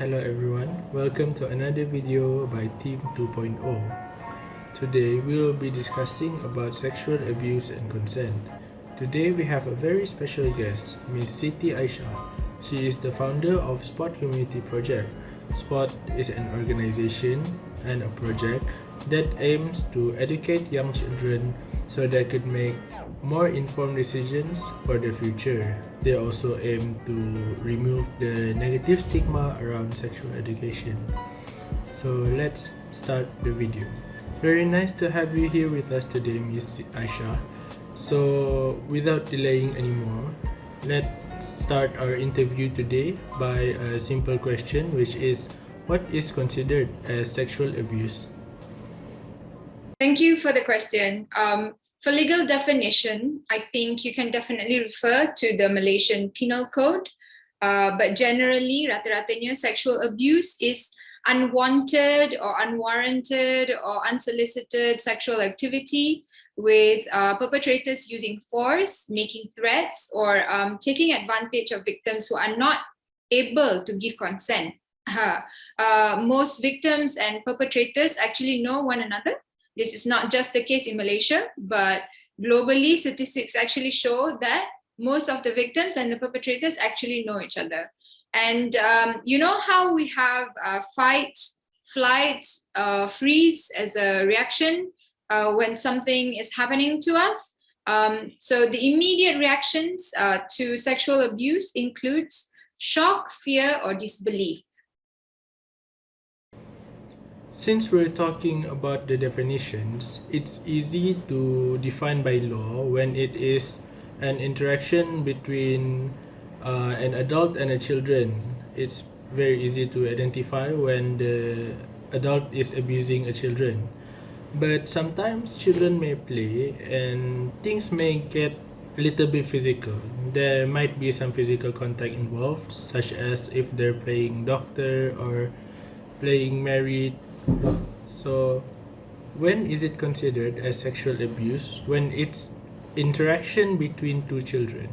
Hello everyone, welcome to another video by Team 2.0. Today we will be discussing about sexual abuse and consent. Today we have a very special guest, Miss Siti Aisha. She is the founder of Sport Community Project. Sport is an organization and a project that aims to educate young children so they could make more informed decisions for the future. They also aim to remove the negative stigma around sexual education. So let's start the video. Very nice to have you here with us today, Miss Aisha. So without delaying anymore, let's start our interview today by a simple question, which is, what is considered as sexual abuse? Thank you for the question. For legal definition, I think you can definitely refer to the Malaysian Penal Code. But generally, rata-ratanya sexual abuse is unwanted or unwarranted or unsolicited sexual activity with perpetrators using force, making threats, or taking advantage of victims who are not able to give consent. Most victims and perpetrators actually know one another. This is not just the case in Malaysia, but globally, statistics actually show that most of the victims and the perpetrators actually know each other. And you know how we have fight, flight, freeze as a reaction when something is happening to us? So the immediate reactions to sexual abuse includes shock, fear, or disbelief. Since we're talking about the definitions, it's easy to define by law when it is an interaction between an adult and a children. It's very easy to identify when the adult is abusing a children. But sometimes children may play and things may get a little bit physical. There might be some physical contact involved, such as if they're playing doctor or playing married. So, when is it considered as sexual abuse? When it's interaction between two children.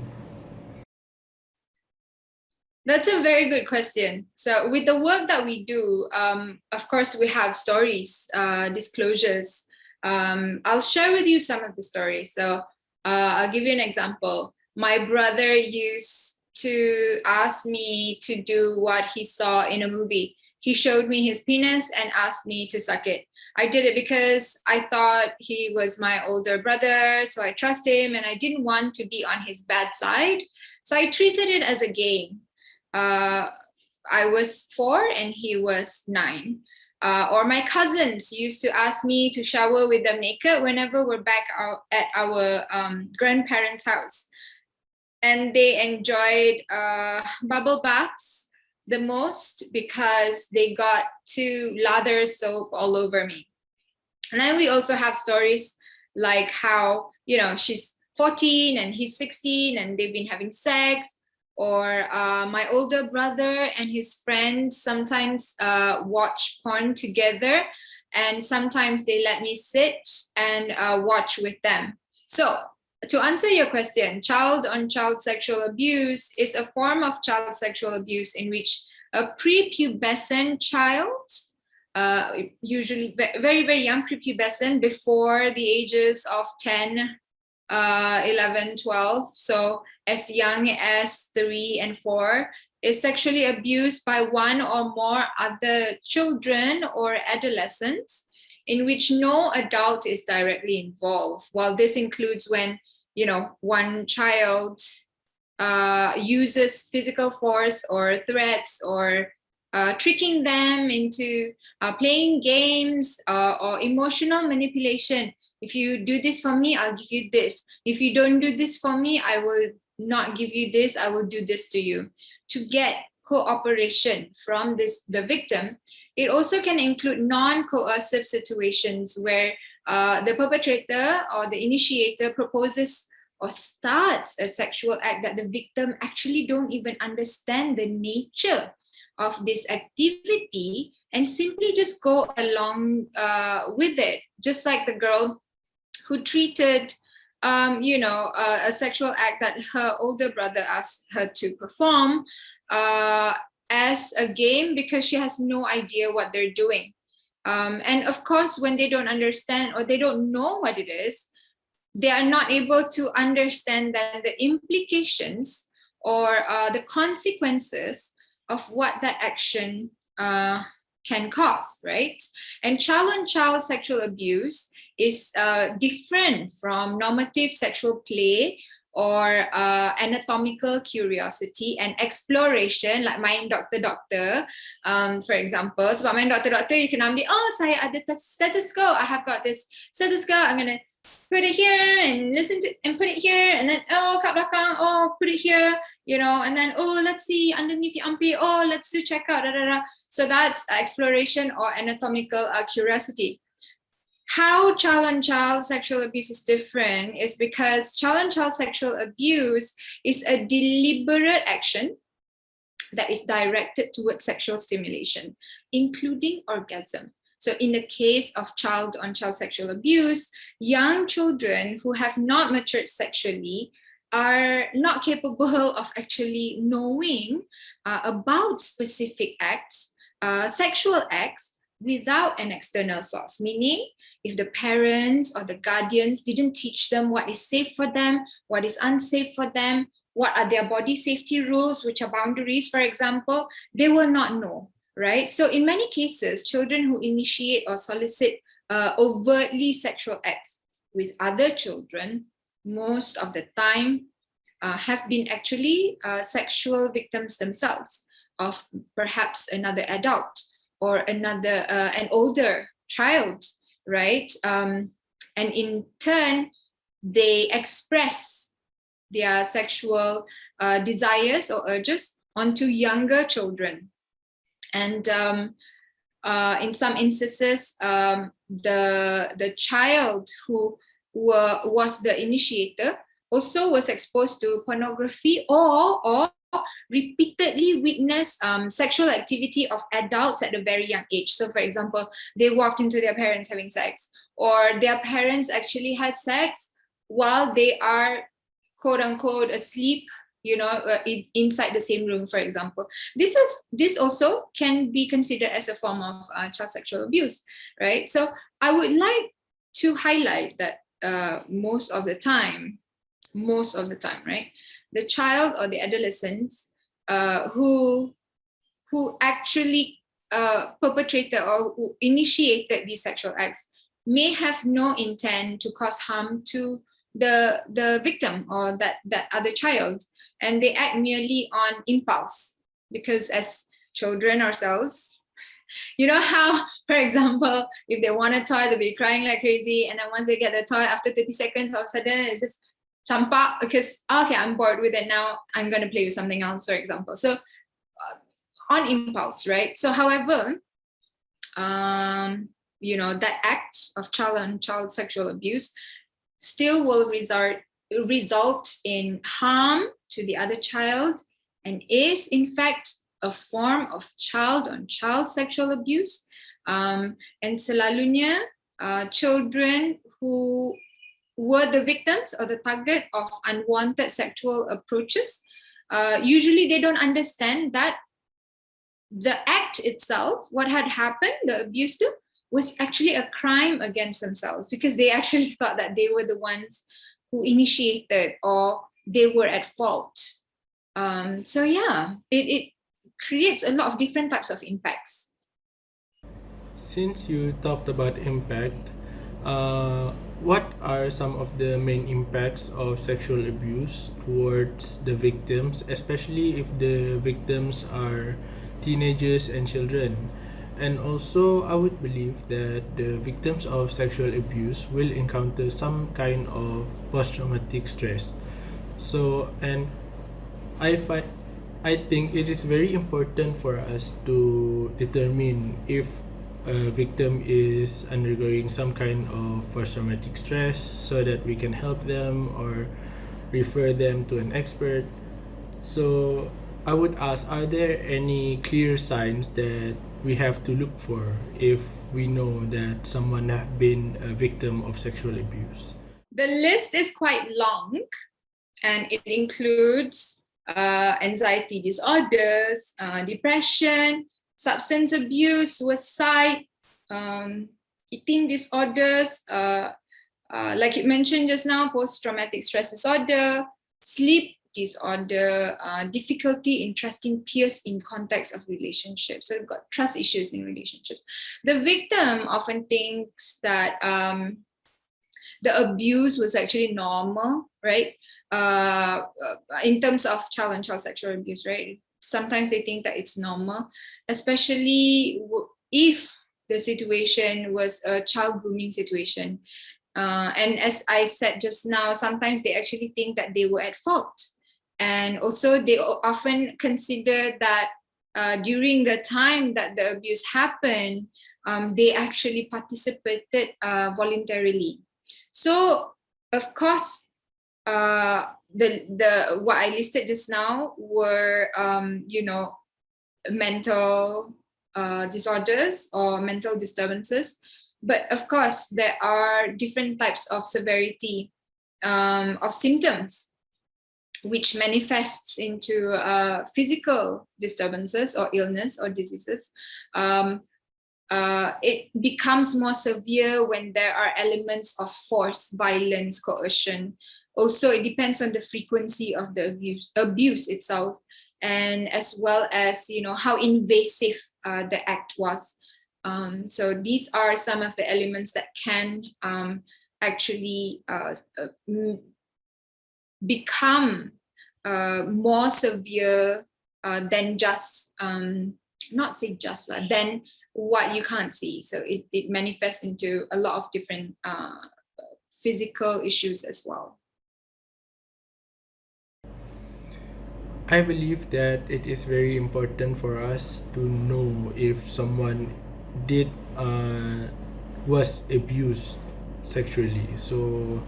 That's a very good question. So with the work that we do, of course, we have stories, disclosures. I'll share with you some of the stories. So I'll give you an example. My brother used to ask me to do what he saw in a movie. He showed me his penis and asked me to suck it. I did it because I thought he was my older brother, so I trust him and I didn't want to be on his bad side. So I treated it as a game. I was 4 and he was 9. Or my cousins used to ask me to shower with them naked whenever we're back at our grandparents' house. And they enjoyed bubble baths the most because they got to lather soap all over me. And then we also have stories like how, she's 14 and he's 16 and they've been having sex. Or my older brother and his friends sometimes watch porn together, and sometimes they let me sit and watch with them. So to answer your question, child-on-child sexual abuse is a form of child sexual abuse in which a prepubescent child, usually very, very young prepubescent, before the ages of 10, 11, 12, so as young as 3 and 4, is sexually abused by one or more other children or adolescents in which no adult is directly involved. While this includes when, one child uses physical force or threats or tricking them into playing games or emotional manipulation. If you do this for me, I'll give you this. If you don't do this for me, I will not give you this. I will do this to you. To get cooperation from the victim, it also can include non-coercive situations where the perpetrator or the initiator proposes or starts a sexual act that the victim actually don't even understand the nature of this activity and simply just go along with it. Just like the girl who treated, a sexual act that her older brother asked her to perform as a game because she has no idea what they're doing. And of course, when they don't understand or they don't know what it is, they are not able to understand that the implications or the consequences of what that action can cause, right? And child-on-child sexual abuse is different from normative sexual play or anatomical curiosity and exploration, like main doktor-doktor, for example. Sebab main doktor-doktor, you can ambil, oh, saya ada stethoscope, I have got this stethoscope, I'm going to put it here and listen to and put it here, and then oh kat belakang, oh put it here, you know, and then oh let's see underneath your armpit, oh let's do checkout, da, da, da. So that's exploration or anatomical curiosity. How child-on-child sexual abuse is different is because child-on-child sexual abuse is a deliberate action that is directed towards sexual stimulation, including orgasm. So in the case of child-on-child sexual abuse, young children who have not matured sexually are not capable of actually knowing about specific acts, sexual acts, without an external source. Meaning, if the parents or the guardians didn't teach them what is safe for them, what is unsafe for them, what are their body safety rules, which are boundaries, for example, they will not know. Right? So in many cases, children who initiate or solicit overtly sexual acts with other children, most of the time have been actually sexual victims themselves of perhaps another adult or another an older child, right? And in turn, they express their sexual desires or urges onto younger children. And in some instances, the child who was the initiator also was exposed to pornography or repeatedly witnessed sexual activity of adults at a very young age. So for example, they walked into their parents having sex, or their parents actually had sex while they are quote unquote asleep, you know, inside the same room, for example. This also can be considered as a form of child sexual abuse, right? So I would like to highlight that most of the time, right, the child or the adolescents who actually perpetrated or who initiated these sexual acts may have no intent to cause harm to the victim or that other child, and they act merely on impulse, because as children ourselves, you know how, for example, if they want a toy, they'll be crying like crazy, and then once they get the toy, after 30 seconds, all of a sudden it's just campak because okay, I'm bored with it now, I'm going to play with something else, for example. So on impulse, right? So however, you know, that act of child-on-child sexual abuse still will result in harm to the other child, and is in fact a form of child-on-child sexual abuse. And selalunya children who were the victims or the target of unwanted sexual approaches, usually they don't understand that the act itself, what had happened, the abuse to, was actually a crime against themselves, because they actually thought that they were the ones who initiated or they were at fault. So yeah, it creates a lot of different types of impacts. Since you talked about impact, what are some of the main impacts of sexual abuse towards the victims, especially if the victims are teenagers and children? And also, I would believe that the victims of sexual abuse will encounter some kind of post-traumatic stress. So, and I think it is very important for us to determine if a victim is undergoing some kind of post-traumatic stress, so that we can help them or refer them to an expert. So I would ask, are there any clear signs that we have to look for if we know that someone have been a victim of sexual abuse? The list is quite long, and it includes anxiety disorders, depression, substance abuse, suicide, eating disorders, like you mentioned just now, post-traumatic stress disorder, sleep disorder, difficulty in trusting peers in context of relationships. So we've got trust issues in relationships. The victim often thinks that the abuse was actually normal, right? In terms of child and child sexual abuse, right? Sometimes they think that it's normal, especially if the situation was a child grooming situation. And as I said just now, sometimes they actually think that they were at fault. And also they often consider that during the time that the abuse happened, they actually participated voluntarily. So of course, the what I listed just now were mental disorders or mental disturbances. But of course, there are different types of severity of symptoms, which manifests into physical disturbances or illness or diseases. It becomes more severe when there are elements of force, violence, coercion. Also, it depends on the frequency of the abuse itself, and as well as how invasive the act was. So these are some of the elements that can actually become more severe than just not say just than what you can't see. So it manifests into a lot of different physical issues as well. I believe that it is very important for us to know if someone did was abused sexually. So,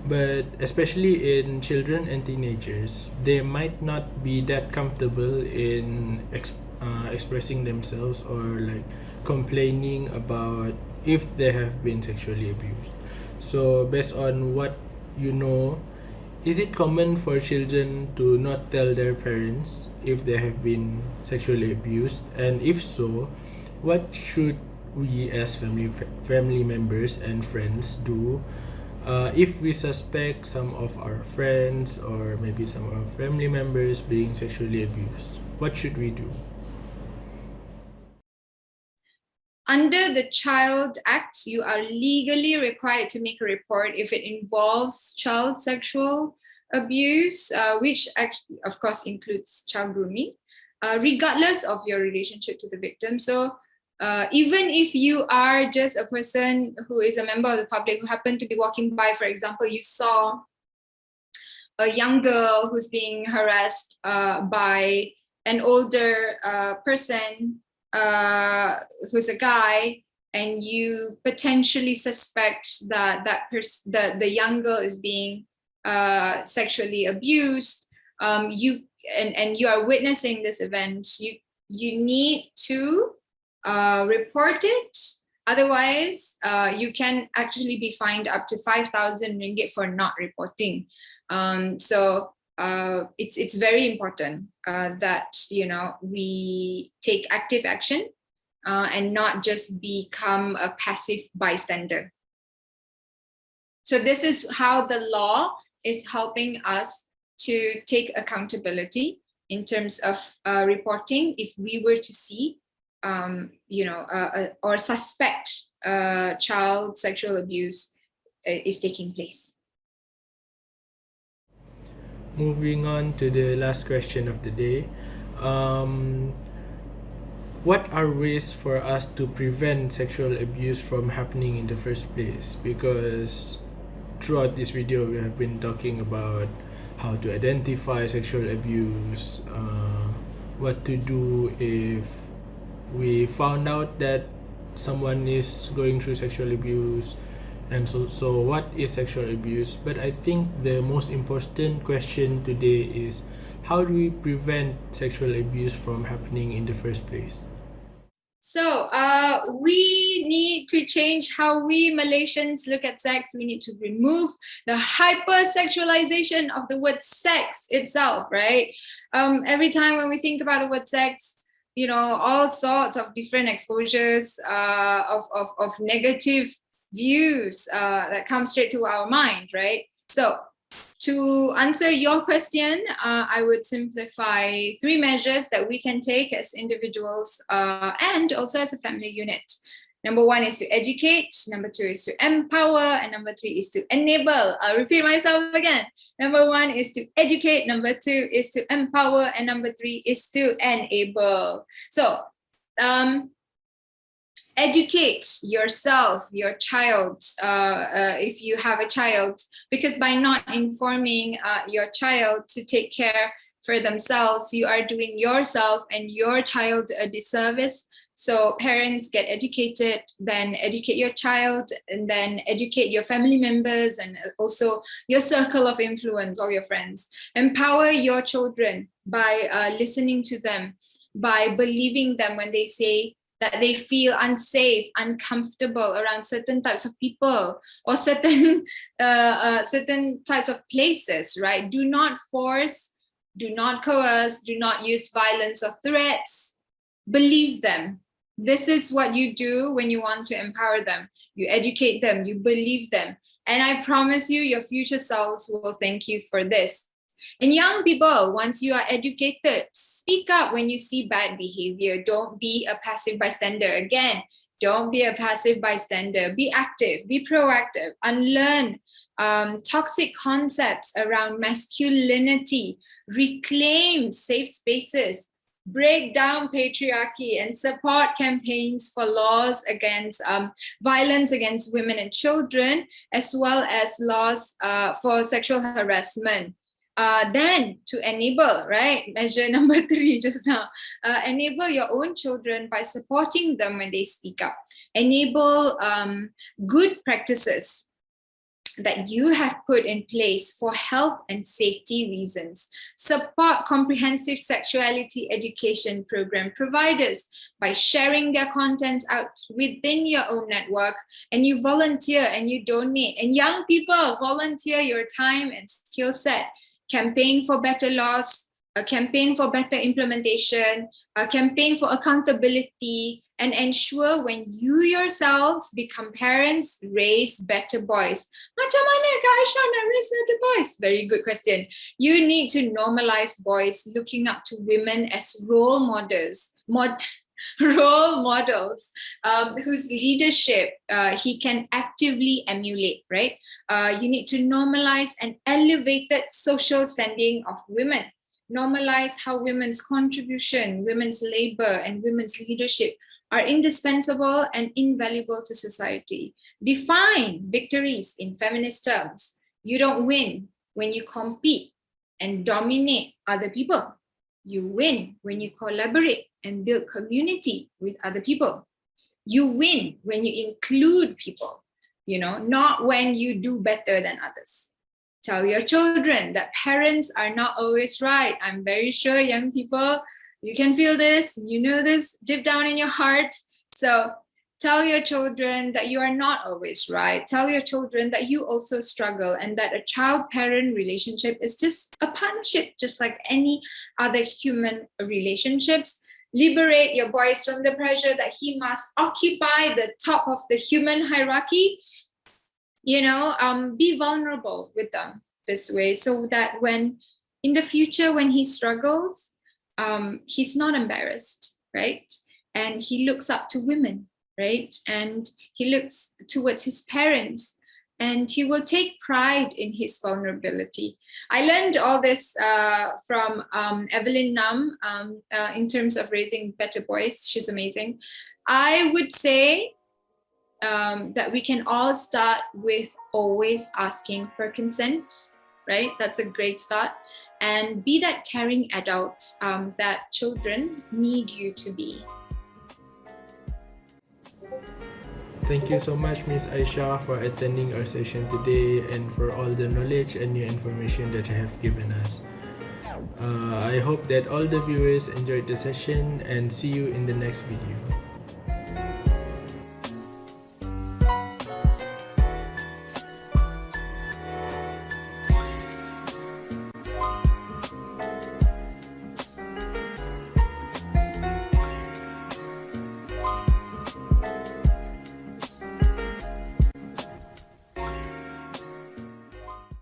but especially in children and teenagers, they might not be that comfortable in expressing themselves or like complaining about if they have been sexually abused. So based on what you know, is it common for children to not tell their parents if they have been sexually abused? And if so, what should we as family members and friends do if we suspect some of our friends or maybe some of our family members being sexually abused? What should we do? Under the Child Act, you are legally required to make a report if it involves child sexual abuse, which actually, of course, includes child grooming, regardless of your relationship to the victim. So even if you are just a person who is a member of the public who happened to be walking by, for example, you saw a young girl who's being harassed by an older person who's a guy, and you potentially suspect that the young girl is being sexually abused, you are witnessing this event, you need to report it. Otherwise, you can actually be fined up to 5,000 ringgit for not reporting. So it's very important that we take active action and not just become a passive bystander. So this is how the law is helping us to take accountability in terms of reporting if we were to see or suspect child sexual abuse is taking place. Moving on to the last question of the day. What are ways for us to prevent sexual abuse from happening in the first place? Because throughout this video, we have been talking about how to identify sexual abuse, what to do if we found out that someone is going through sexual abuse, and so what is sexual abuse. But I think the most important question today is, how do we prevent sexual abuse from happening in the first place? So we need to change how we Malaysians look at sex. We need to remove the hypersexualization of the word sex itself, right? Every time when we think about the word sex, you know, all sorts of different exposures of negative views that come straight to our mind, right? So to answer your question, I would simplify 3 measures that we can take as individuals and also as a family unit. Number 1 is to educate, number 2 is to empower, and number 3 is to enable. I'll repeat myself again. Number 1 is to educate, number 2 is to empower, and number 3 is to enable. So, educate yourself, your child, if you have a child, because by not informing your child to take care for themselves, you are doing yourself and your child a disservice. So parents, get educated, then educate your child, and then educate your family members and also your circle of influence, all your friends. Empower your children by listening to them, by believing them when they say that they feel unsafe, uncomfortable around certain types of people or certain types of places, right? Do not force, do not coerce, do not use violence or threats. Believe them. This is what you do when you want to empower them. You educate them, you believe them. And I promise you, your future selves will thank you for this. And young people, once you are educated, speak up when you see bad behavior. Don't be a passive bystander. Again, don't be a passive bystander. Be active, be proactive, unlearn toxic concepts around masculinity, reclaim safe spaces, break down patriarchy, and support campaigns for laws against violence against women and children, as well as laws for sexual harassment. Then to enable, right? Measure number 3 just now. Enable your own children by supporting them when they speak up. Enable good practices that you have put in place for health and safety reasons. Support comprehensive sexuality education program providers by sharing their contents out within your own network, and you volunteer and you donate. And young people, volunteer your time and skill set. Campaign for better laws, a campaign for better implementation, a campaign for accountability, and ensure when you yourselves become parents, raise better boys. Macam mana Kak Aisyah nak raise better boys? Very good question. You need to normalize boys looking up to women as role models, whose leadership he can actively emulate, right? You need to normalize an elevated social standing of women. Normalize how women's contribution, women's labor, and women's leadership are indispensable and invaluable to society. Define victories in feminist terms. You don't win when you compete and dominate other people. You win when you collaborate and build community with other people. You win when you include people, not when you do better than others. Tell your children that parents are not always right. I'm very sure young people, you can feel this, you know this deep down in your heart. So tell your children that you are not always right. Tell your children that you also struggle and that a child-parent relationship is just a partnership, just like any other human relationships. Liberate your boys from the pressure that he must occupy the top of the human hierarchy. Be vulnerable with them this way so that when in the future, when he struggles, he's not embarrassed, right? And he looks up to women, right? And he looks towards his parents, and he will take pride in his vulnerability. I learned all this from Evelyn Nam in terms of raising better boys. She's amazing. I would say that we can all start with always asking for consent, right? That's a great start. And be that caring adult that children need you to be. Thank you so much, Miss Aisha, for attending our session today and for all the knowledge and new information that you have given us. I hope that all the viewers enjoyed the session, and see you in the next video.